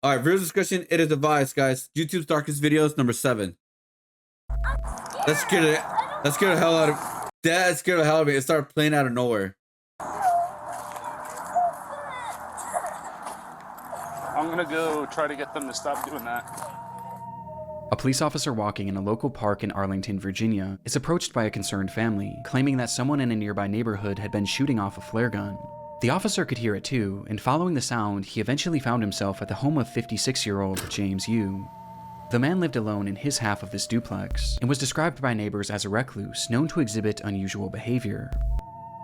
All right, viewer discussion. It is advised, guys. YouTube's darkest videos, number 7. That scared the hell out of. That scared the hell out of me. It started playing out of nowhere. I'm gonna go try to get them to stop doing that. A police officer walking in a local park in Arlington, Virginia, is approached by a concerned family, claiming that someone in a nearby neighborhood had been shooting off a flare gun. The officer could hear it too, and following the sound, he eventually found himself at the home of 56-year-old James Yu. The man lived alone in his half of this duplex, and was described by neighbors as a recluse known to exhibit unusual behavior.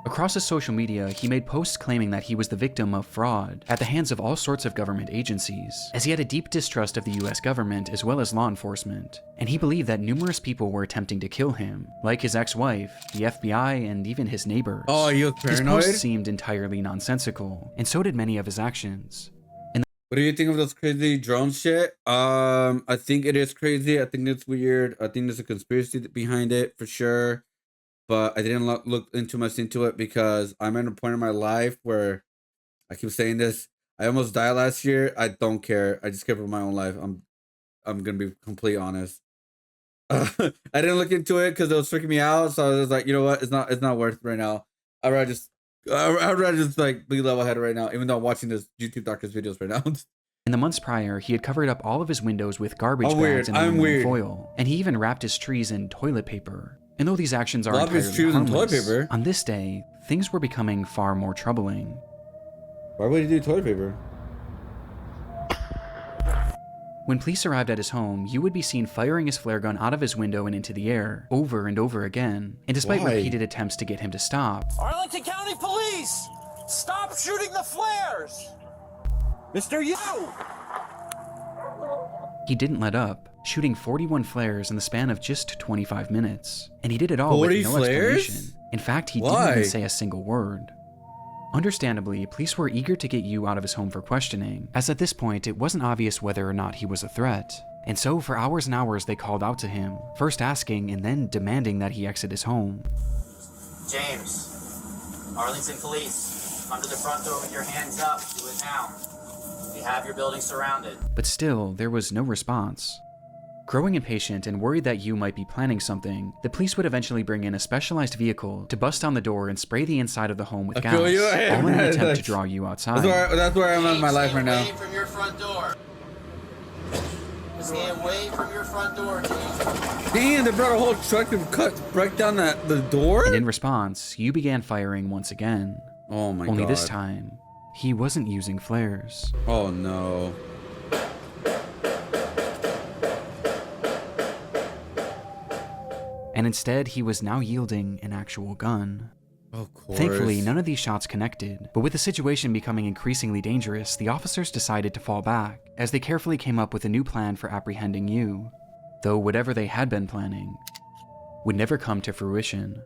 Across his social media, he made posts claiming that he was the victim of fraud at the hands of all sorts of government agencies, as he had a deep distrust of the US government as well as law enforcement, and he believed that numerous people were attempting to kill him, like his ex-wife, the FBI, and even his neighbors. Oh, he was paranoid? His posts seemed entirely nonsensical, and so did many of his actions. What do you think of this crazy drone shit? I think it is crazy. I think it's weird. I think there's a conspiracy behind it for sure. But I didn't look too much into it because I'm at a point in my life where I keep saying this. I almost died last year. I don't care. I just care for my own life. I'm gonna be completely honest. I didn't look into it because it was freaking me out. So I was like, you know what? It's not worth it right now. I'd rather just like be level headed right now, even though I'm watching this YouTube doctor's videos right now. In the months prior, he had covered up all of his windows with garbage bags and aluminum foil, and he even wrapped his trees in toilet paper. And though these actions are entirely harmless, on this day, things were becoming far more troubling. Why would he do toilet paper? When police arrived at his home, you would be seen firing his flare gun out of his window and into the air, over and over again. And despite repeated attempts to get him to stop, Arlington County Police! Stop shooting the flares! Mr. Yu! he didn't let up, shooting 41 flares in the span of just 25 minutes. And he did it all with no explanation. In fact, he didn't even say a single word. Understandably, police were eager to get Yu out of his home for questioning, as at this point it wasn't obvious whether or not he was a threat. And so for hours and hours they called out to him, first asking and then demanding that he exit his home. James, Arlington Police, come to the front door with your hands up. Do it now. We have your building surrounded. But still, there was no response. Growing impatient and worried that Yu might be planning something, the police would eventually bring in a specialized vehicle to bust down the door and spray the inside of the home with gas, all in an attempt to draw Yu outside. That's where I'm in my life right now. Stay away from your front door. Stay away from your front door, James. Damn, they brought a whole truck to break down the door? And in response, Yu began firing once again. Oh my god. Only this time, he wasn't using flares. Oh no. And instead, he was now yielding an actual gun. Of course. Thankfully, none of these shots connected, but with the situation becoming increasingly dangerous, the officers decided to fall back, as they carefully came up with a new plan for apprehending Yu. Though whatever they had been planning would never come to fruition.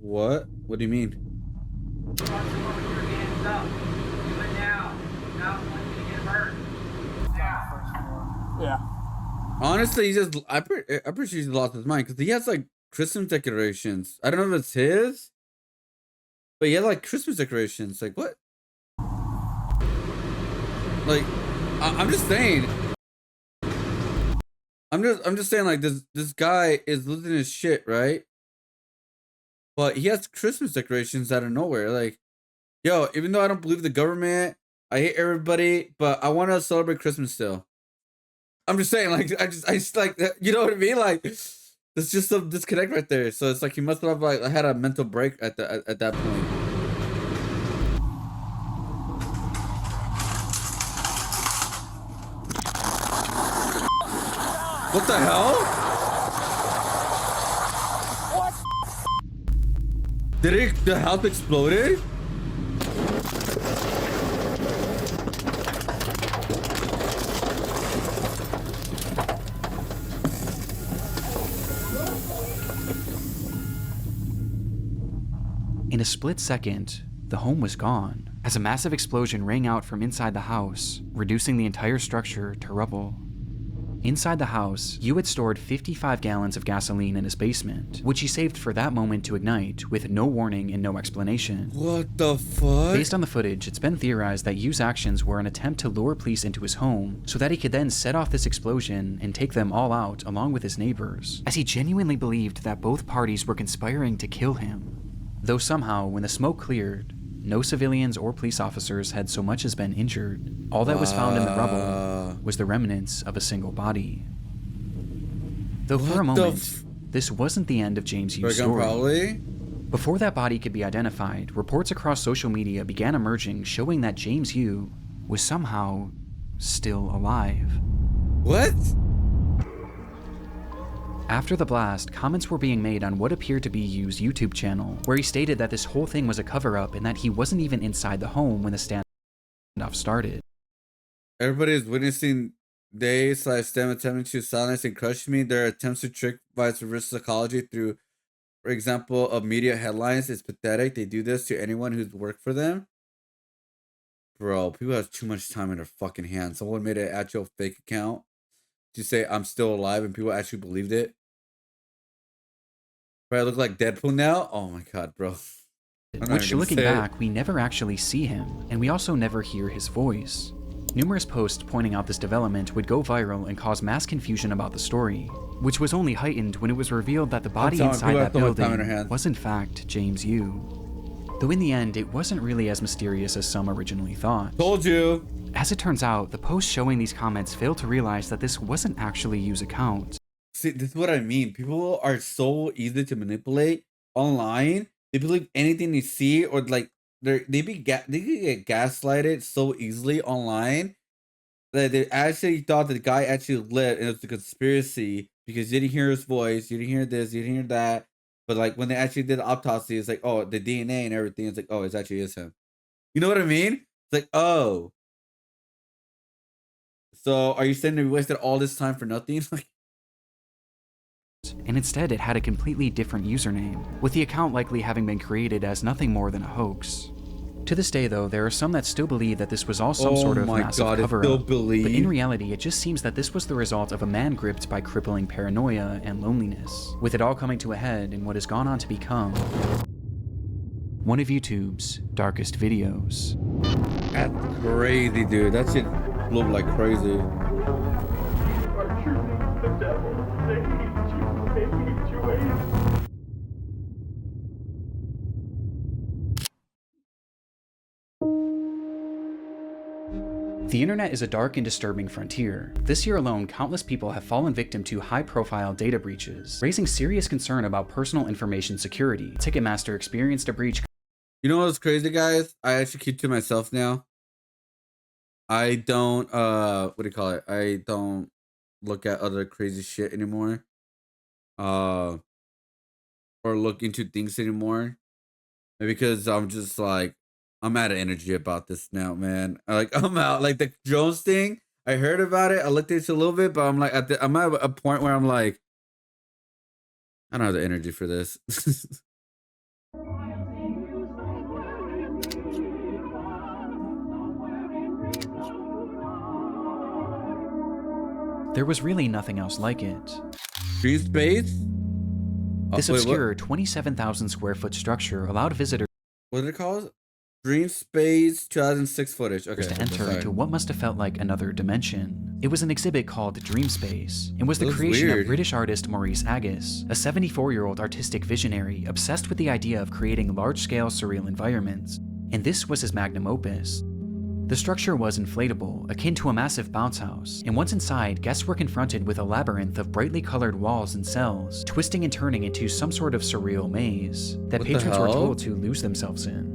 What? What do you mean? Yeah. Honestly, I'm pretty sure he's lost his mind because he has like Christmas decorations. I don't know if it's his, but he had like Christmas decorations. Like what? Like, I'm just saying. I'm just saying like this guy is losing his shit, right? But he has Christmas decorations out of nowhere. Like, yo, even though I don't believe the government, I hate everybody, but I want to celebrate Christmas still. I'm just saying, like, I just like, you know what I mean? Like, there's just some disconnect right there. So it's like he must have like had a mental break at that point. What the hell? What? The house exploded? In a split second, the home was gone, as a massive explosion rang out from inside the house, reducing the entire structure to rubble. Inside the house, Yu had stored 55 gallons of gasoline in his basement, which he saved for that moment to ignite with no warning and no explanation. What the fuck? Based on the footage, it's been theorized that Yu's actions were an attempt to lure police into his home so that he could then set off this explosion and take them all out along with his neighbors, as he genuinely believed that both parties were conspiring to kill him. Though somehow, when the smoke cleared, no civilians or police officers had so much as been injured. All that was found in the rubble was the remnants of a single body. Though for a moment, this wasn't the end of James Yu's story. Crowley? Before that body could be identified, reports across social media began emerging showing that James Yu was somehow still alive. What? After the blast, comments were being made on what appeared to be Yu's YouTube channel, where he stated that this whole thing was a cover-up and that he wasn't even inside the home when the standoff started. Everybody's witnessing they/them attempting to silence and crush me. Their attempts to trick vice reverse psychology through, for example, of media headlines is pathetic. They do this to anyone who's worked for them. Bro, people have too much time in their fucking hands. Someone made an actual fake account to say I'm still alive and people actually believed it. Bro, I look like Deadpool now? Oh my god, bro. Which, looking back, we never actually see him, and we also never hear his voice. Numerous posts pointing out this development would go viral and cause mass confusion about the story, which was only heightened when it was revealed that the body inside that building was in fact James Yu. Though in the end, it wasn't really as mysterious as some originally thought. Told you! As it turns out, the posts showing these comments failed to realize that this wasn't actually Yu's account. See, this is what I mean. People are so easy to manipulate online. They believe anything they see, or like they can get gaslighted so easily online that they actually thought that the guy actually lived and it was a conspiracy because you didn't hear his voice, you didn't hear this, you didn't hear that. But like when they actually did the autopsy, it's like, oh, the DNA and everything. It's like, oh, it actually is him. You know what I mean? It's like, oh. So are you saying that we wasted all this time for nothing? And instead it had a completely different username, with the account likely having been created as nothing more than a hoax. To this day though, there are some that still believe that this was all some sort of massive cover-up, but in reality it just seems that this was the result of a man gripped by crippling paranoia and loneliness, with it all coming to a head in what has gone on to become one of YouTube's darkest videos. That's crazy, dude. That shit blew like crazy. The internet is a dark and disturbing frontier. This year alone, countless people have fallen victim to high-profile data breaches, raising serious concern about personal information security. Ticketmaster experienced a breach. You know what's crazy, guys? I actually keep to myself now. I don't, what do you call it? I don't look at other crazy shit anymore. Or look into things anymore. Because I'm just like, I'm out of energy about this now, man. Like, I'm out. Like, the drones thing, I heard about it. I looked into it a little bit, but I'm like, I'm at a point where I'm like, I don't have the energy for this. There was really nothing else like it. Dream space? This obscure 27,000 square foot structure allowed visitors what did it call? Dream Space 2006 footage. Okay. To enter into what must have felt like another dimension. It was an exhibit called Dream Space, and was the creation of British artist Maurice Agus, a 74-year-old artistic visionary obsessed with the idea of creating large-scale surreal environments. And this was his magnum opus. The structure was inflatable, akin to a massive bounce house, and once inside, guests were confronted with a labyrinth of brightly colored walls and cells, twisting and turning into some sort of surreal maze that patrons were told to lose themselves in.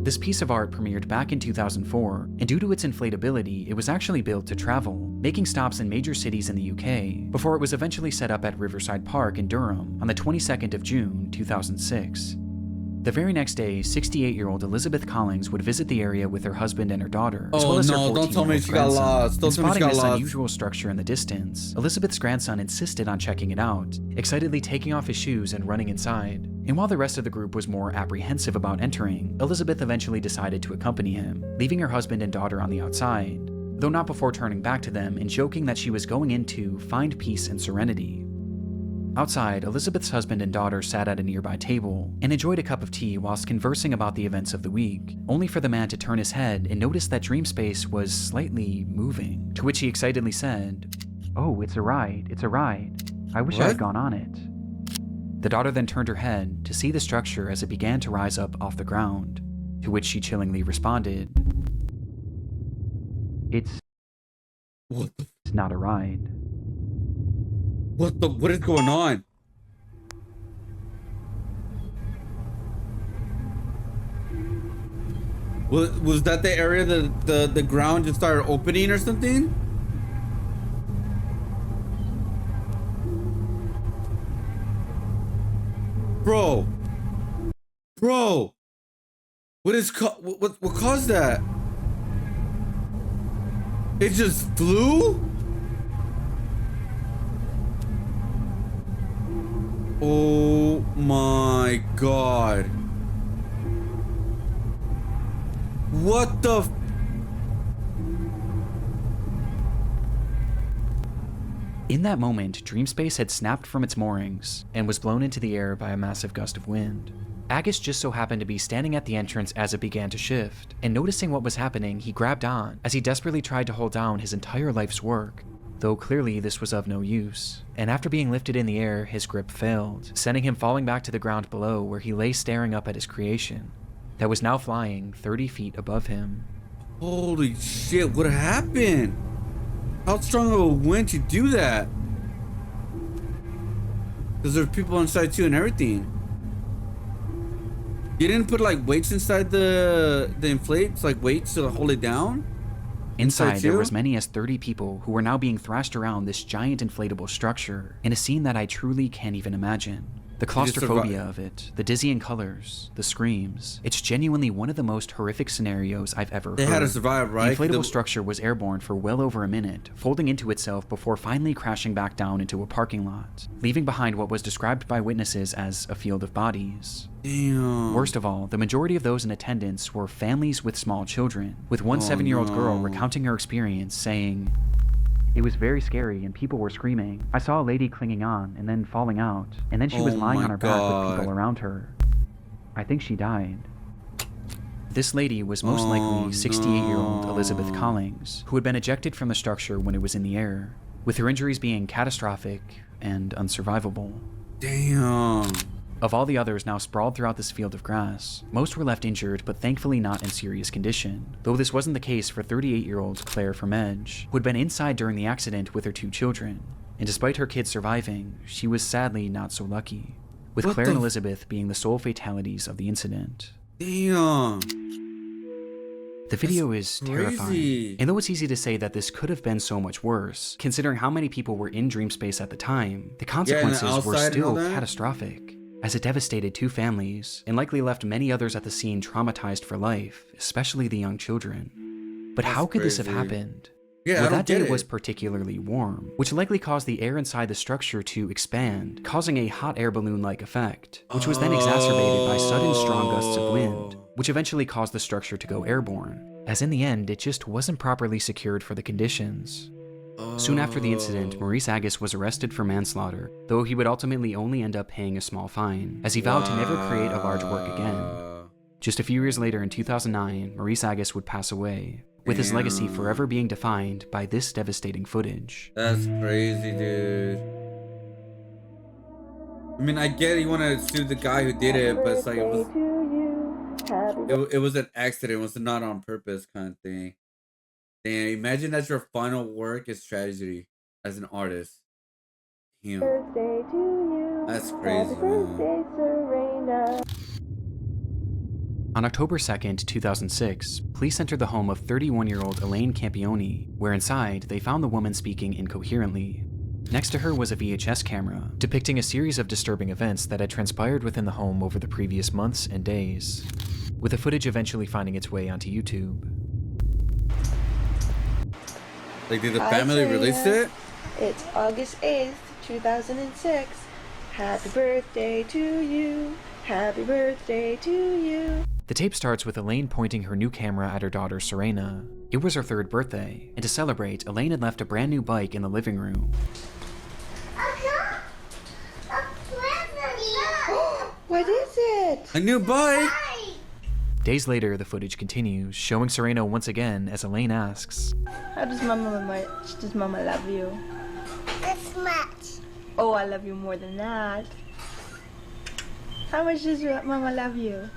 This piece of art premiered back in 2004, and due to its inflatability, it was actually built to travel, making stops in major cities in the UK, before it was eventually set up at Riverside Park in Durham on the 22nd of June, 2006. The very next day, 68-year-old Elizabeth Collins would visit the area with her husband and her daughter, as well as her 14-year-old grandson. Don't tell me she got lost. Don't tell me she got lost. Spotting this unusual structure in the distance, Elizabeth's grandson insisted on checking it out, excitedly taking off his shoes and running inside. And while the rest of the group was more apprehensive about entering, Elizabeth eventually decided to accompany him, leaving her husband and daughter on the outside. though not before turning back to them and joking that she was going in to find peace and serenity. Outside, Elizabeth's husband and daughter sat at a nearby table and enjoyed a cup of tea whilst conversing about the events of the week, only for the man to turn his head and notice that Dreamspace was slightly moving, to which he excitedly said, "Oh, it's a ride, it's a ride. I wish I had gone on it." The daughter then turned her head to see the structure as it began to rise up off the ground, to which she chillingly responded, It's not a ride." What is going on? Was that the area that the ground just started opening or something? Bro, what caused that? It just flew? Oh my god. What the f— In that moment, Dreamspace had snapped from its moorings and was blown into the air by a massive gust of wind. Agus just so happened to be standing at the entrance as it began to shift, and noticing what was happening, he grabbed on as he desperately tried to hold down his entire life's work, though clearly this was of no use, and after being lifted in the air, his grip failed, sending him falling back to the ground below where he lay staring up at his creation, that was now flying 30 feet above him. Holy shit, what happened? How strong of a wind to do that? Because there's people inside too and everything. You didn't put like weights inside the inflates, like weights to hold it down? Inside, there were as many as 30 people who were now being thrashed around this giant inflatable structure in a scene that I truly can't even imagine. The claustrophobia of it, the dizzying colors, the screams. It's genuinely one of the most horrific scenarios I've ever heard. They had to survive, right? The inflatable structure was airborne for well over a minute, folding into itself before finally crashing back down into a parking lot, leaving behind what was described by witnesses as a field of bodies. Damn. Worst of all, the majority of those in attendance were families with small children, with one 7-year-old girl recounting her experience, saying, "It was very scary and people were screaming. I saw a lady clinging on and then falling out, and then she was lying on her back with people around her. I think she died." This lady was most likely 68-year-old Elizabeth Collings, who had been ejected from the structure when it was in the air, with her injuries being catastrophic and unsurvivable. Damn. Of all the others now sprawled throughout this field of grass, most were left injured but thankfully not in serious condition, though this wasn't the case for 38-year-old Claire Fromage, who had been inside during the accident with her 2 children, and despite her kids surviving, she was sadly not so lucky, with Claire and Elizabeth being the sole fatalities of the incident. Damn. The video is terrifying, and though it's easy to say that this could have been so much worse, considering how many people were in Dreamspace at the time, the consequences were still catastrophic, as it devastated 2 families and likely left many others at the scene traumatized for life, especially the young children. But how could this have happened? Yeah, well, that day it was particularly warm, which likely caused the air inside the structure to expand, causing a hot air balloon-like effect, which was then exacerbated by sudden strong gusts of wind, which eventually caused the structure to go airborne, as in the end, it just wasn't properly secured for the conditions. Soon after the incident, Maurice Agus was arrested for manslaughter, though he would ultimately only end up paying a small fine, as he vowed to never create a large work again. Just a few years later, in 2009, Maurice Agus would pass away, with his legacy forever being defined by this devastating footage. That's crazy, dude. I mean, I get you want to sue the guy who did it, but it's like it was an accident. It was not on purpose kind of thing. Damn, imagine that's your final work is tragedy as an artist. Damn. That's crazy, man. On October 2nd, 2006, police entered the home of 31-year-old Elaine Campione, where inside they found the woman speaking incoherently. Next to her was a VHS camera, depicting a series of disturbing events that had transpired within the home over the previous months and days, with the footage eventually finding its way onto YouTube. Like, did the family release it? It's August 8th, 2006. Happy birthday to you. Happy birthday to you. The tape starts with Elaine pointing her new camera at her daughter Serena, It was her 3rd birthday, and to celebrate, Elaine had left a brand new bike in the living room. What is it? A new bike? Days later, the footage continues, showing Serena once again as Elaine asks, How does Mama love you? This much. Oh, I love you more than that. How much does Mama love you?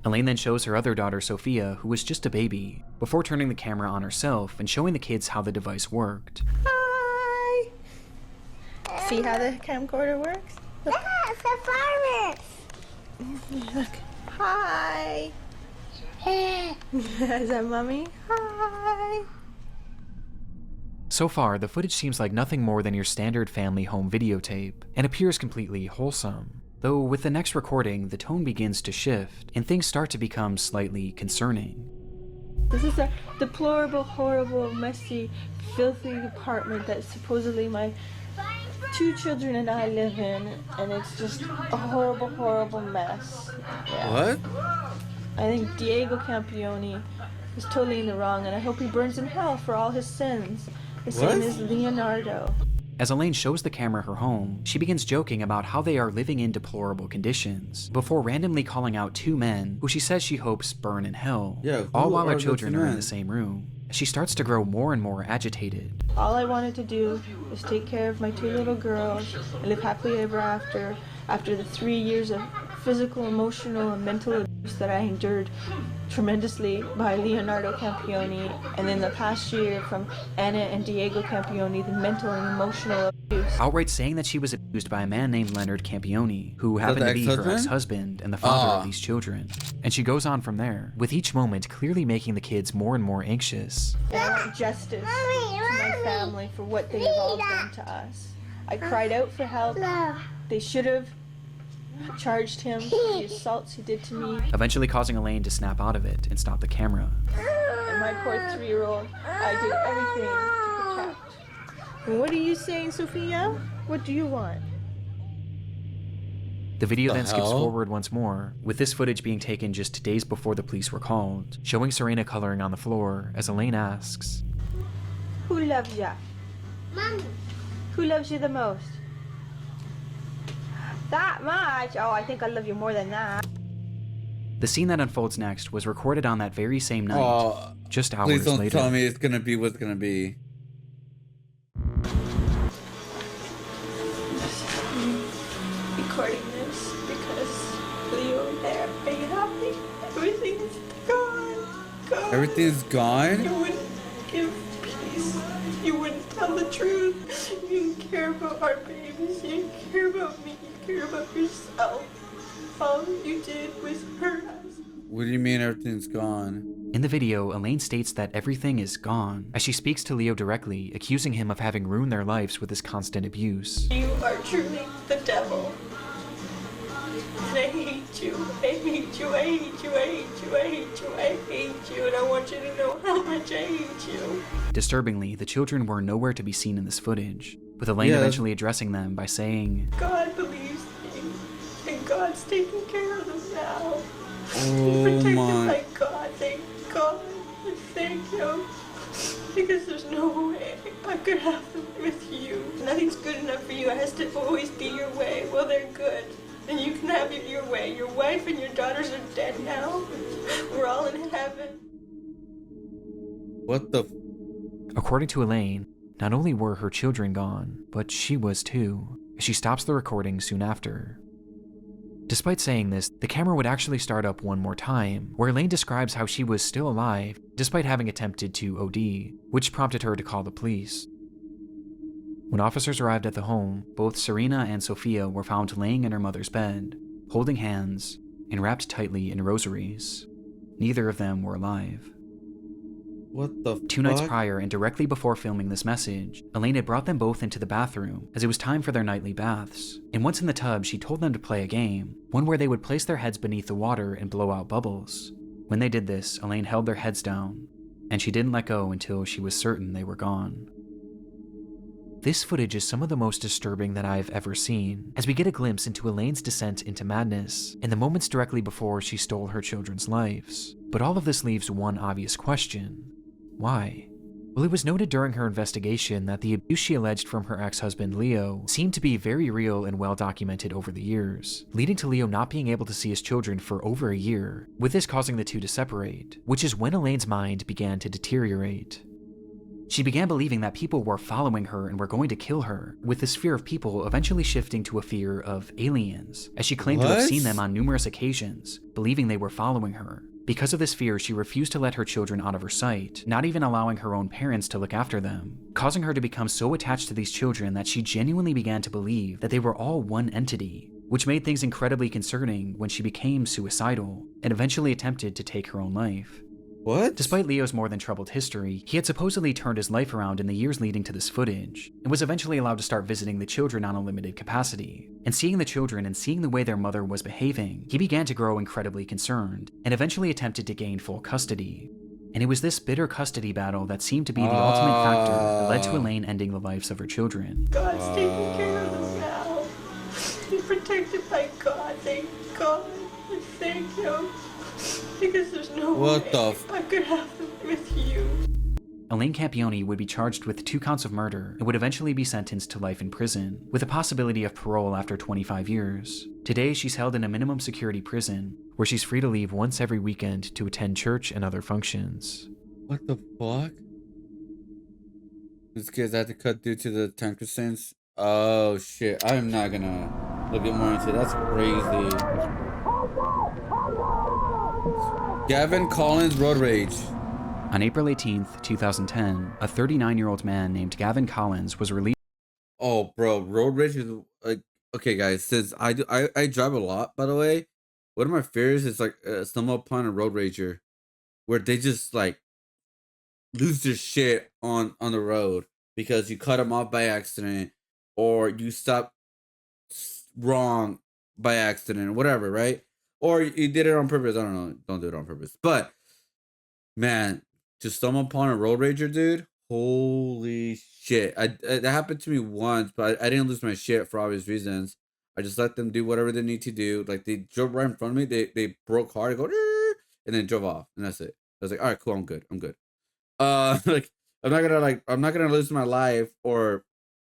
Elaine then shows her other daughter, Sophia, who was just a baby, before turning the camera on herself and showing the kids how the device worked. Hi! See how the camcorder works? Look. Yes, the farmers. Look. Hi! Is that Mommy? Hi! So far, the footage seems like nothing more than your standard family home videotape, and appears completely wholesome. Though with the next recording, the tone begins to shift, and things start to become slightly concerning. This is a deplorable, horrible, messy, filthy apartment that supposedly my 2 children and I live in, and it's just a horrible, horrible mess. Yeah. What? I think Diego Campione is totally in the wrong, and I hope he burns in hell for all his sins. The same as Leonardo. As Elaine shows the camera her home, she begins joking about how they are living in deplorable conditions, before randomly calling out 2 men who she says she hopes burn in hell, Yeah, all who while her are the children 2 are in men? the same room. She starts to grow more and more agitated. All I wanted to do was take care of my 2 little girls and live happily ever after the 3 years of physical, emotional, and mental abuse that I endured tremendously by Leonardo Campione, and then the past year from Anna and Diego Campione, the mental and emotional abuse. Outright saying that she was abused by a man named Leonard Campione, who happened to be her ex-husband? ex-husband and the father of these children. And she goes on from there, with each moment clearly making the kids more and more anxious. And I want justice to my family for what they have all done to us. I cried out for help. They should have charged him for the assaults he did to me. Eventually causing Elaine to snap out of it and stop the camera. And my poor 3-year-old, I did everything to protect. And what are you saying, Sophia? What do you want? The video then skips hell? forward once more, with this footage being taken just days before the police were called, showing Serena coloring on the floor as Elaine asks, Who loves ya? Mommy. Who loves you the most? That much? Oh, I think I love you more than that. The scene that unfolds next was recorded on that very same night, Oh, just please hours don't later. tell me it's gonna be what's gonna be. Recording this because Leo and there, are you happy? Everything's gone. Everything's gone? You wouldn't give peace. You wouldn't tell the truth. You didn't care about our babies. You didn't care about me. You cared about yourself. All you did was hurt us. What do you mean everything's gone? In the video, Elaine states that everything is gone, as she speaks to Leo directly, accusing him of having ruined their lives with his constant abuse. You are truly the devil. And I hate you. I hate you. I hate you. I hate you. I hate you. I hate you. And I want you to know how much I hate you. Disturbingly, the children were nowhere to be seen in this footage, with Elaine Yeah. eventually addressing them by saying, God believes me. And God's taking care of them now. Oh Protected my. by God. Thank God. And thank you. Because there's no way I could have them with you. Nothing's good enough for you. It has to always be your way. Well, they're good. And you can have it your way. Your wife and your daughters are dead now. We're all in heaven. What the? according to Elaine, not only were her children gone, but she was too. She stops the recording soon after. Despite saying this, the camera would actually start up one more time, where Elaine describes how she was still alive, despite having attempted to OD, which prompted her to call the police. When officers arrived at the home, both Serena and Sophia were found laying in her mother's bed, holding hands, and wrapped tightly in rosaries. Neither of them were alive. What the 2 nights fuck? prior, and directly before filming this message, Elaine had brought them both into the bathroom, as it was time for their nightly baths. And once in the tub, she told them to play a game, one where they would place their heads beneath the water and blow out bubbles. When they did this, Elaine held their heads down, and she didn't let go until she was certain they were gone. This footage is some of the most disturbing that I've ever seen, as we get a glimpse into Elaine's descent into madness in the moments directly before she stole her children's lives. But all of this leaves one obvious question. Why? Well, it was noted during her investigation that the abuse she alleged from her ex-husband Leo seemed to be very real and well documented over the years, leading to Leo not being able to see his children for over a year, with this causing the two to separate, which is when Elaine's mind began to deteriorate. She began believing that people were following her and were going to kill her, with this fear of people eventually shifting to a fear of aliens, as she claimed to have seen them on numerous occasions, believing they were following her. Because of this fear, she refused to let her children out of her sight, not even allowing her own parents to look after them, causing her to become so attached to these children that she genuinely began to believe that they were all one entity, which made things incredibly concerning when she became suicidal and eventually attempted to take her own life. What? Despite Leo's more than troubled history, he had supposedly turned his life around in the years leading to this footage, and was eventually allowed to start visiting the children on a limited capacity. And seeing the children and seeing the way their mother was behaving, he began to grow incredibly concerned, and eventually attempted to gain full custody. And it was this bitter custody battle that seemed to be the ultimate factor that led to Elaine ending the lives of her children. God's taking care of us now. You're protected by God, thank God. I thank Him. Because there's no What way the I could have them with you. Elaine Campione would be charged with 2 counts of murder and would eventually be sentenced to life in prison, with a possibility of parole after 25 years. Today, she's held in a minimum security prison, where she's free to leave once every weekend to attend church and other functions. What the fuck? This kid's had to cut due to the tanker sense. Oh shit! I'm not gonna look at more into it. That's crazy. Gavin Collins road rage. On April 18th, 2010, a 39-year-old man named Gavin Collins was released. Oh, bro, road rage is like, okay, guys. Since I drive a lot, by the way, one of my fears is like stumble upon a road rager, where they just like lose their shit on the road because you cut them off by accident, or you stop wrong by accident, or whatever, right? Or you did it on purpose. I don't know. Don't do it on purpose. But man, to stumble upon a road rager, dude. Holy shit! That happened to me once, but I didn't lose my shit for obvious reasons. I just let them do whatever they need to do. Like they drove right in front of me. They broke hard. I go, and then drove off, and that's it. I was like, all right, cool. I'm good. Like I'm not gonna lose my life or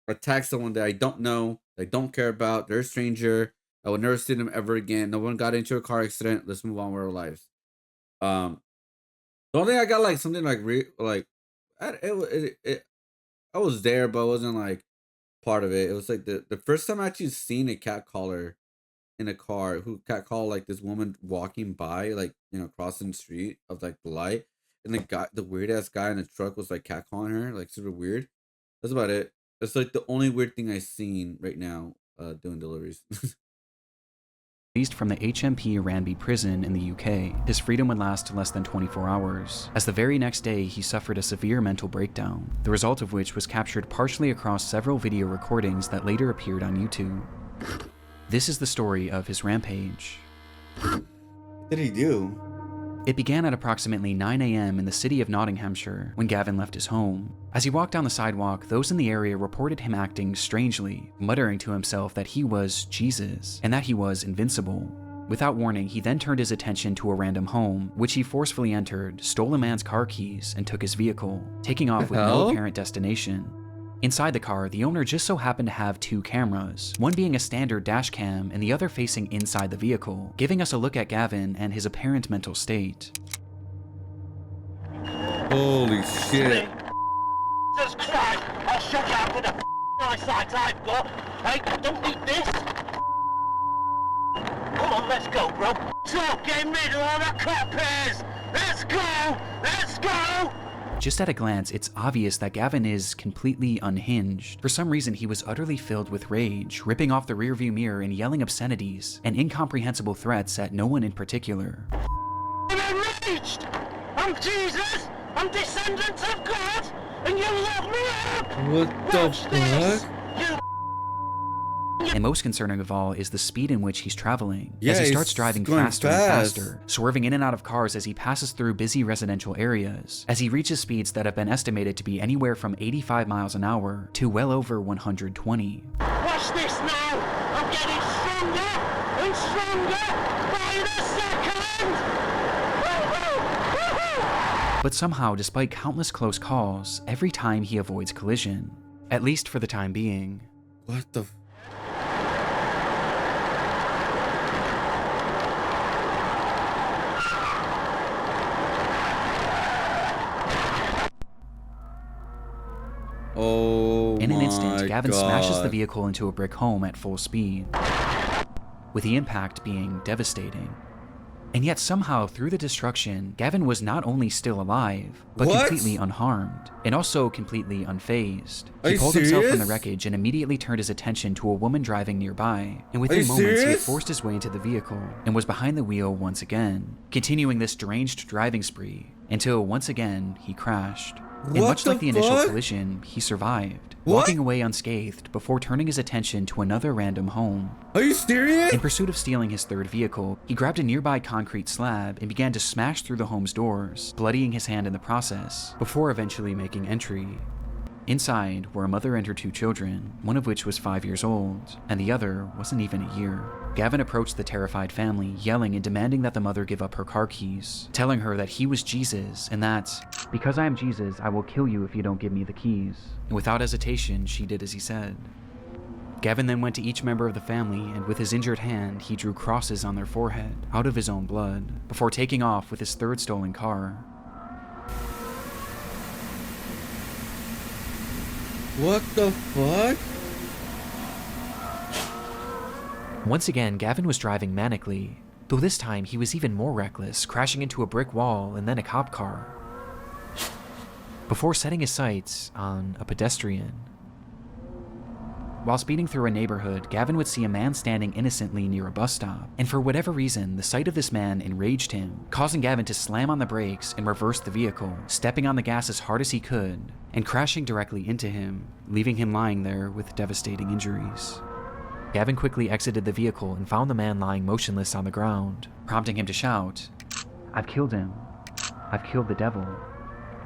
attack someone that I don't know, that I don't care about. They're a stranger. I would never see them ever again. No one got into a car accident. Let's move on with our lives. The only thing I got like something like I was there, but I wasn't like part of it. It was like the first time I actually seen a cat caller in a car who cat called like this woman walking by, like, you know, crossing the street of like the light, and the weird ass guy in the truck was like cat calling her, like super weird. That's about it. That's like the only weird thing I've seen right now doing deliveries. Released from the HMP Ranby prison in the UK, his freedom would last less than 24 hours, as the very next day he suffered a severe mental breakdown, the result of which was captured partially across several video recordings that later appeared on YouTube. This is the story of his rampage. What did he do? It began at approximately 9 a.m. in the city of Nottinghamshire when Gavin left his home. As he walked down the sidewalk, those in the area reported him acting strangely, muttering to himself that he was Jesus and that he was invincible. Without warning, he then turned his attention to a random home, which he forcefully entered, stole a man's car keys, and took his vehicle, taking off with no apparent destination. Inside the car, the owner just so happened to have 2 cameras, one being a standard dash cam and the other facing inside the vehicle, giving us a look at Gavin and his apparent mental state. Holy shit. Jesus Christ! I'll shut you out with the eyesight I've got. Hey, don't need this. Come on, let's go, bro. Stop getting rid of all the crap pairs. Let's go! Let's go! Just at a glance, it's obvious that Gavin is completely unhinged. For some reason, he was utterly filled with rage, ripping off the rearview mirror and yelling obscenities and incomprehensible threats at no one in particular. I'm enraged! I'm Jesus! I'm descendant of God! And you lock me up! What the Watch this! fuck? You And most concerning of all is the speed in which he's traveling, Yeah, as he he's starts driving going faster and fast. faster, swerving in and out of cars as he passes through busy residential areas, as he reaches speeds that have been estimated to be anywhere from 85 miles an hour to well over 120. watch this now! I'm getting stronger and stronger by the second! Woo-hoo! But somehow, despite countless close calls, every time he avoids collision. At least for the time being. What the? Oh, in an instant, my Gavin God. smashes the vehicle into a brick home at full speed, with the impact being devastating. And yet somehow, through the destruction, Gavin was not only still alive, but What? completely unharmed, and also completely unfazed. Are He you pulled himself from the serious? wreckage and immediately turned his attention to a woman driving nearby, and Are within you moments he had serious? forced his way into the vehicle, and was behind the wheel once again, continuing this deranged driving spree, until once again he crashed. And What much like the the initial fuck? collision, he survived, What? walking away unscathed before turning his attention to another random home. Are you serious? In pursuit of stealing his third vehicle, he grabbed a nearby concrete slab and began to smash through the home's doors, bloodying his hand in the process, before eventually making entry. Inside were a mother and her 2 children, one of which was 5 years old, and the other wasn't even a year. Gavin approached the terrified family, yelling and demanding that the mother give up her car keys, telling her that he was Jesus and that, "Because I am Jesus, I will kill you if you don't give me the keys." And without hesitation, she did as he said. Gavin then went to each member of the family, and with his injured hand, he drew crosses on their forehead, out of his own blood, before taking off with his third stolen car. What the fuck? Once again, Gavin was driving manically, though this time he was even more reckless, crashing into a brick wall and then a cop car, before setting his sights on a pedestrian. While speeding through a neighborhood, Gavin would see a man standing innocently near a bus stop, and for whatever reason, the sight of this man enraged him, causing Gavin to slam on the brakes and reverse the vehicle, stepping on the gas as hard as he could, and crashing directly into him, leaving him lying there with devastating injuries. Gavin quickly exited the vehicle and found the man lying motionless on the ground, prompting him to shout, "I've killed him. I've killed the devil."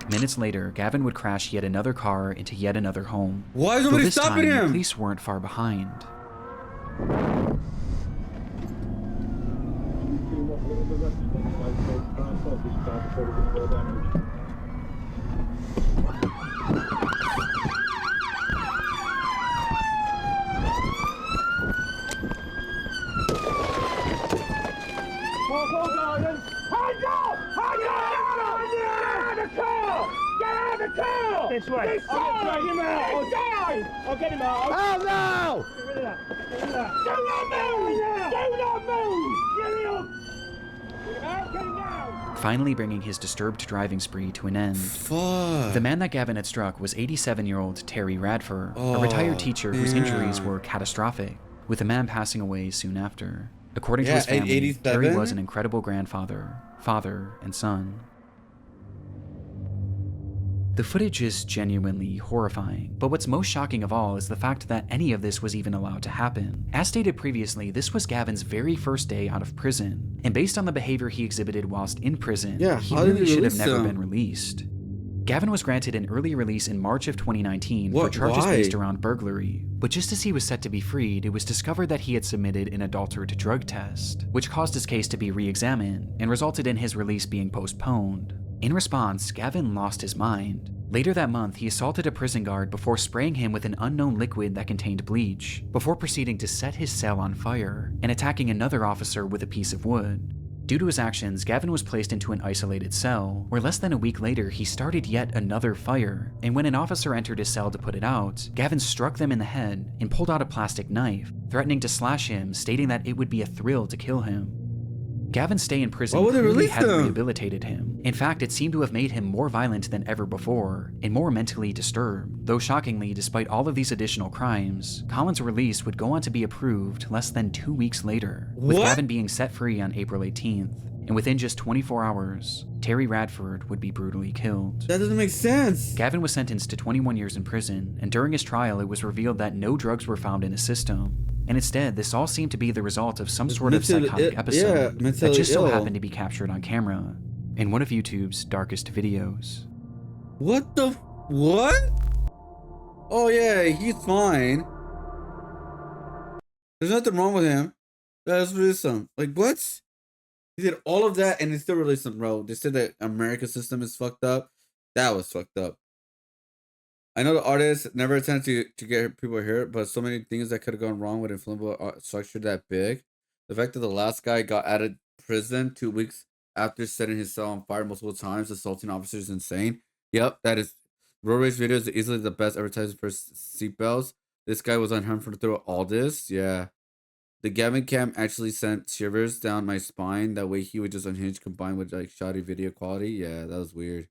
Minutes later, Gavin would crash yet another car into yet another home. Why is Though nobody this stopping time, the him? police weren't far behind. This way. This side! Get him out! This side! I'll get him out! Oh no! Get rid of that! Get rid of that! Do not move! Do not move! Get him up! Get him out! Get him down! Finally bringing his disturbed driving spree to an end. Fuck. The man that Gavin had struck was 87-year-old Terry Radford, a Oh, retired teacher whose injuries damn. were catastrophic, with the man passing away soon after. According to Yeah, his family, 87? Terry was an incredible grandfather, father, and son. The footage is genuinely horrifying, but what's most shocking of all is the fact that any of this was even allowed to happen. As stated previously, this was Gavin's very first day out of prison, and based on the behavior he exhibited whilst in prison, Yeah, he how did really they should have release never him? been released. Gavin was granted an early release in March of 2019 for What? charges Why? based around burglary, but just as he was set to be freed, it was discovered that he had submitted an adulterate drug test, which caused his case to be re-examined and resulted in his release being postponed. In response, Gavin lost his mind. Later that month, he assaulted a prison guard before spraying him with an unknown liquid that contained bleach, before proceeding to set his cell on fire and attacking another officer with a piece of wood. Due to his actions, Gavin was placed into an isolated cell, where less than a week later he started yet another fire, and when an officer entered his cell to put it out, Gavin struck them in the head and pulled out a plastic knife, threatening to slash him, stating that it would be a thrill to kill him. Gavin's stay in prison Why would they clearly release hadn't him? rehabilitated him. In fact, it seemed to have made him more violent than ever before, and more mentally disturbed. Though shockingly, despite all of these additional crimes, Colin's release would go on to be approved less than 2 weeks later, with What? Gavin being set free on April 18th. And within just 24 hours, Terry Radford would be brutally killed. That doesn't make sense. Gavin was sentenced to 21 years in prison, and during his trial it was revealed that no drugs were found in his system. And instead, this all seemed to be the result of some sort of psychotic episode that mentally just so ill. happened to be captured on camera in one of YouTube's darkest videos. What the? What? Oh yeah, he's fine. There's nothing wrong with him. That's gruesome. Like what? He did all of that and he still released some bro. They said that American system is fucked up. That was fucked up. I know the artist never attempted to get people hurt, but so many things that could have gone wrong with inflammable structure that big. The fact that the last guy got out of prison 2 weeks after setting his cell on fire multiple times, assaulting officers, is insane. Yep, that is. Road rage video is easily the best advertising for seatbelts. This guy was unharmed through all this. Yeah. The Gavin cam actually sent shivers down my spine. That way he would just unhinge combined with like shoddy video quality. Yeah, that was weird.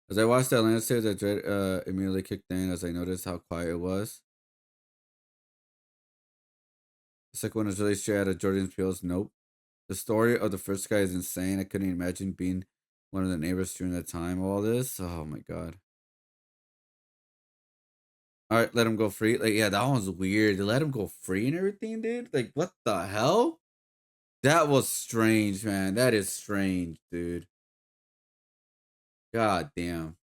As I watched that landscape, the dread immediately kicked in as I noticed how quiet it was. The second one was really straight out of Jordan Peele's Nope. The story of the first guy is insane. I couldn't imagine being one of the neighbors during that time of all this. Oh my god. Alright, let him go free. Like, yeah, that one's weird. They let him go free and everything, dude. Like, what the hell? That was strange, man. That is strange, dude. God damn.